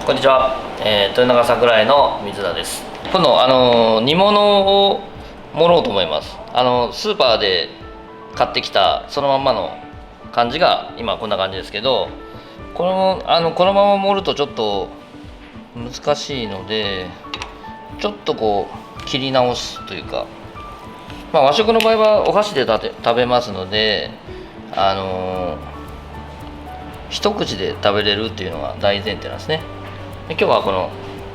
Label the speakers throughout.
Speaker 1: こんにちは、豊永桜井の水田です。今度煮物を盛ろうと思います。スーパーで買ってきたそのまんまの感じが今こんな感じですけど、このまま盛るとちょっと難しいので、ちょっとこう切り直すというか、和食の場合はお箸で食べますので、一口で食べれるっていうのが大前提なんですね。で今日はこの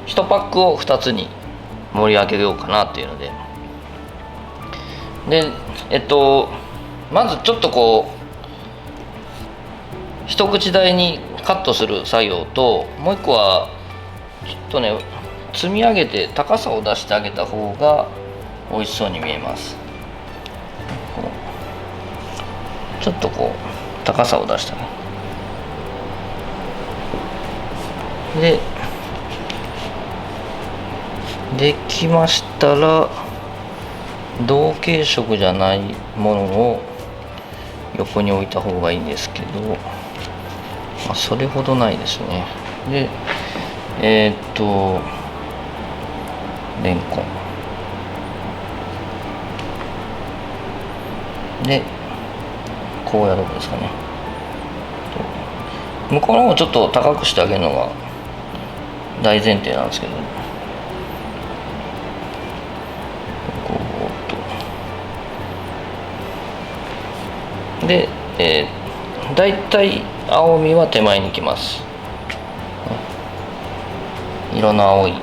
Speaker 1: 1パックを2つに盛り上げようかなっていうので、まずちょっとこう一口大にカットする作業と、もう一個はちょっとね積み上げて高さを出してあげた方が美味しそうに見えます。ちょっとこう高さを出したでできましたら、同系色じゃないものを横に置いた方がいいんですけど、それほどないですね。でレンコンで高野豆腐ですかね。向こうの方をちょっと高くしてあげるのが大前提なんですけど、で、だいたい青みは手前に来ます。色の青い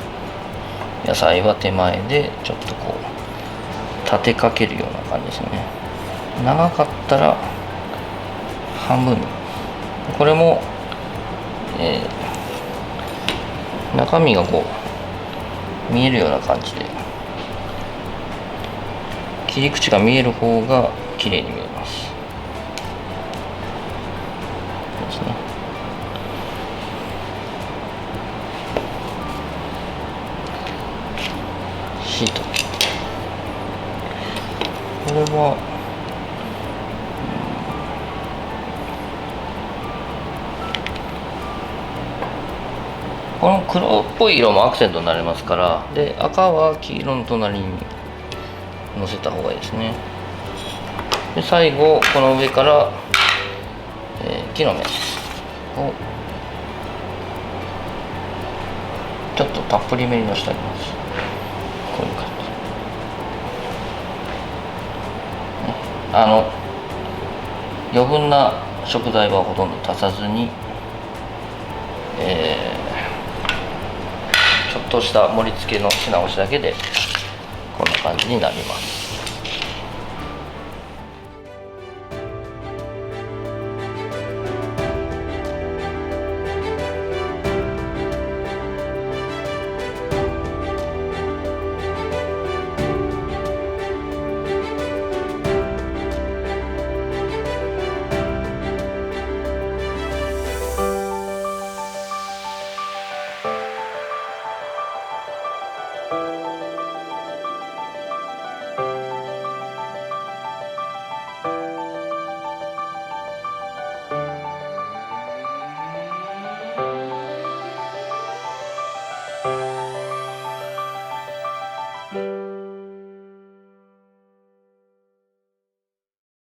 Speaker 1: 野菜は手前でちょっとこう立てかけるような感じですね。長かったら半分に。これも、中身がこう見えるような感じで、切り口が見える方が綺麗に見えます。ですね。シート。これはこの黒っぽい色もアクセントになりますから、で赤は黄色の隣にのせた方がいいですね。で最後この上から、木の芽をちょっとたっぷりめにのしてあげます。こういう感じ。余分な食材はほとんど足さずに、ちょっとした盛り付けのし直しだけでこんな感じになります。